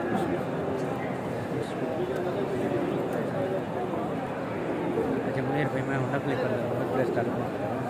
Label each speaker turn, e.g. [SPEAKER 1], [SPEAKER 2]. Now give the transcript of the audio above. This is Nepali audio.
[SPEAKER 1] अच्छा मुनीर भाई मैं हूं नकली कर रहा हूँ प्ले स्टार को